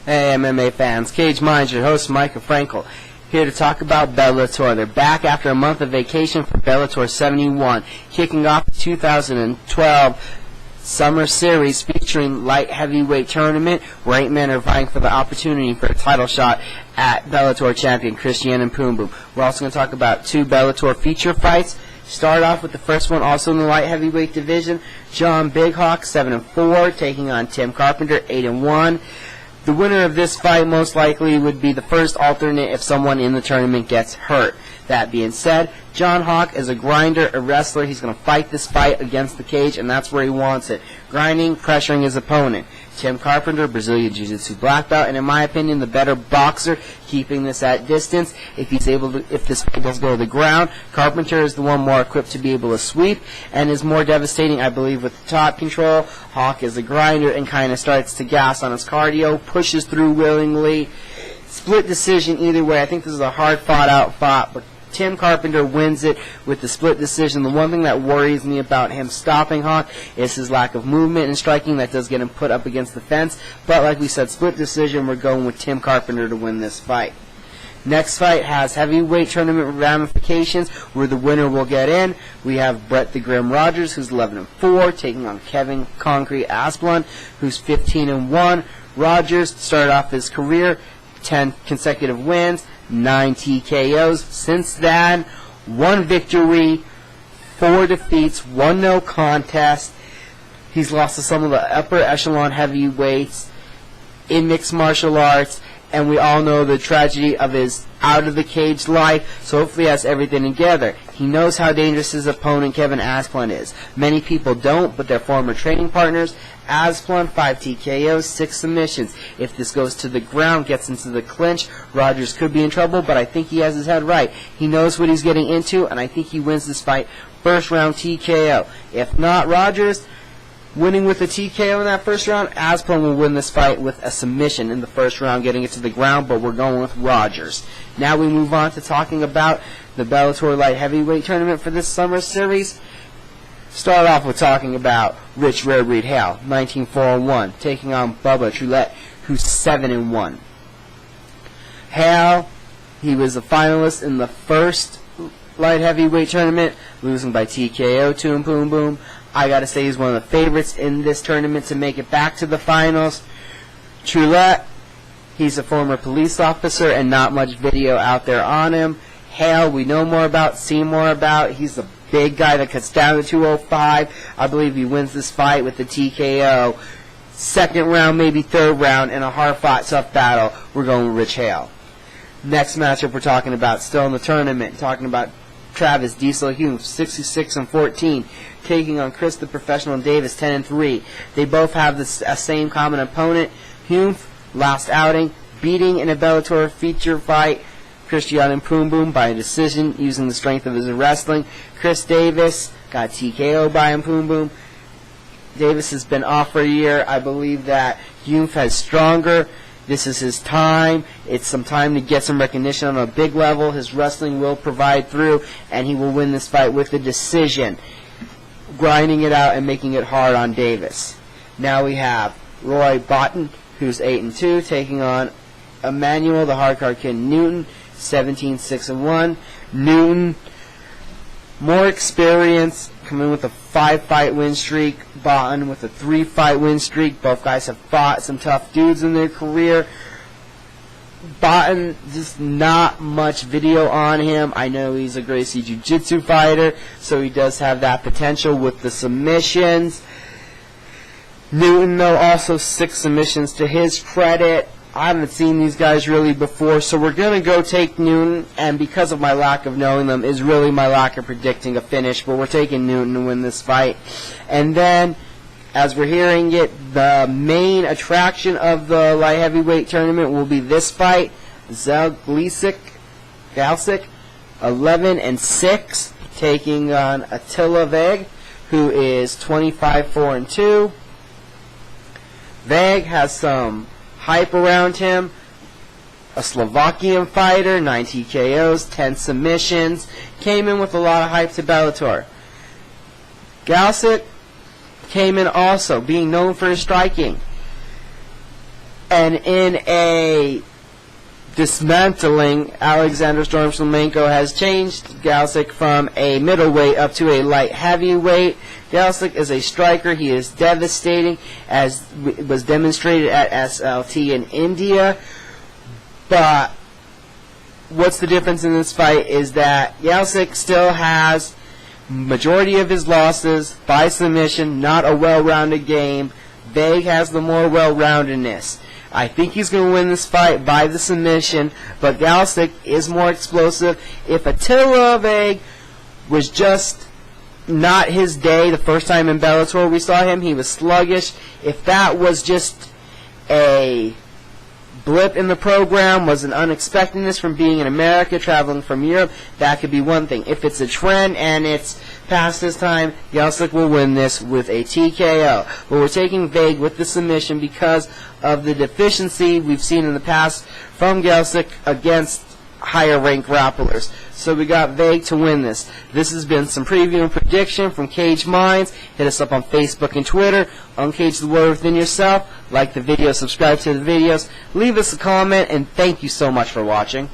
Hey MMA fans, Cage Minds, your host Micah Frankel, here to talk about Bellator. They're back after a month of vacation for Bellator 71, kicking off the 2012 Summer Series featuring light heavyweight tournament where 8 men are vying for the opportunity for a title shot at Bellator champion Christian Mpoumboum. We're also going to talk about 2 Bellator feature fights. Start off with the first one, also in the light heavyweight division. John Big Hawk 7-4, taking on Tim Carpenter 8-1. The winner of this fight most likely would be the first alternate if someone in the tournament gets hurt. That being said, John Hawk is a grinder, a wrestler. He's going to fight this fight against the cage, and that's where he wants it. Grinding, pressuring his opponent. Tim Carpenter, Brazilian Jiu-Jitsu black belt, and in my opinion, the better boxer, keeping this at distance. If this fight does go to the ground, Carpenter is the one more equipped to be able to sweep, and is more devastating, I believe, with the top control. Hawk is a grinder and kind of starts to gas on his cardio, pushes through willingly. Split decision either way. I think this is a hard fought-out fight, but Tim Carpenter wins it with the split decision. The one thing that worries me about him stopping Hawk is his lack of movement and striking. That does get him put up against the fence. But like we said, split decision, we're going with Tim Carpenter to win this fight. Next fight has heavyweight tournament ramifications where the winner will get in. We have Brett the Grim Rogers, who's 11-4, taking on Kevin Concrete Asplund, who's 15-1. Rogers started off his career 10 consecutive wins, 9 TKOs. Since then, 1 victory, 4 defeats, 1 no contest. He's lost to some of the upper echelon heavyweights in mixed martial arts, and we all know the tragedy of his out-of-the-cage life, so hopefully he has everything together. He knows how dangerous his opponent, Kevin Asplund, is. Many people don't, but they're former training partners. Asplund, 5 TKOs, 6 submissions. If this goes to the ground, gets into the clinch, Rogers could be in trouble, but I think he has his head right. He knows what he's getting into, and I think he wins this fight first round TKO. If not Rogers winning with a TKO in that first round, Asplund will win this fight with a submission in the first round, getting it to the ground, but we're going with Rogers. Now we move on to talking about the Bellator Light Heavyweight Tournament for this summer series. Start off with talking about Rich Rare Breed Hale, 19-4-1, taking on Beau Tribolet, who's 7-1. Hale, he was a finalist in the first light heavyweight tournament, losing by TKO to Mpoumboum. I gotta say he's one of the favorites in this tournament to make it back to the finals. Tribolet, he's a former police officer and not much video out there on him. Hale, we know more about, see more about. He's the big guy that cuts down to 205. I believe he wins this fight with the TKO. Second round, maybe third round, in a hard-fought, tough battle. We're going with Rich Hale. Next matchup we're talking about, still in the tournament, talking about Travis Diesel Hume, 66-14, taking on Chris the Professional Davis, 10-3. They both have the same common opponent. Hume, last outing, beating in a Bellator feature fight Christian Mpoumboum by a decision using the strength of his wrestling. Chris Davis got TKO by Mpoumboum. Davis has been off for a year. I believe that Hume has stronger. This is his time. It's some time to get some recognition on a big level. His wrestling will provide through, and he will win this fight with a decision, grinding it out and making it hard on Davis. Now we have Rou Boughton, who's 8-2, taking on Emauel, the hardcore kid Newton, 17-6-1. Newton, more experience, coming with a 5-fight win streak. Boughton with a 3-fight win streak. Both guys have fought some tough dudes in their career. Boughton, just not much video on him. I know he's a Gracie Jiu-Jitsu fighter, so he does have that potential with the submissions. Newton, though, also 6 submissions to his credit. I haven't seen these guys really before, so we're going to go take Newton, and because of my lack of knowing them is really my lack of predicting a finish, but we're taking Newton to win this fight. And then, as we're hearing it, the main attraction of the light heavyweight tournament will be this fight, Zelg Galesic, 11-6, taking on Attila Vegh, who is 25-4-2. Vegh has some hype around him. A Slovakian fighter, 9 TKOs, 10 submissions. Came in with a lot of hype to Bellator. Galesic came in also, being known for his striking. And in a dismantling, Alexander Storm Shlemenko has changed Galesic from a middleweight up to a light heavyweight. Galesic is a striker. He is devastating, as was demonstrated at SLT in India. But what's the difference in this fight is that Galesic still has majority of his losses by submission, not a well-rounded game. Vegh has the more well-roundedness. I think he's going to win this fight by the submission, but Galesic is more explosive. If Attila Vegh was just not his day the first time in Bellator we saw him, he was sluggish. If that was just a blip in the program, was an unexpectedness from being in America, traveling from Europe, that could be one thing. If it's a trend and it's past his time, Galesic will win this with a TKO. But we're taking Vegh with the submission because of the deficiency we've seen in the past from Galesic against higher ranked grapplers. So we got Vegh to win this. This has been some preview and prediction from Cage Minds. Hit us up on Facebook and Twitter. Uncage the Warrior Within Yourself. Like the video, subscribe to the videos. Leave us a comment, and thank you so much for watching.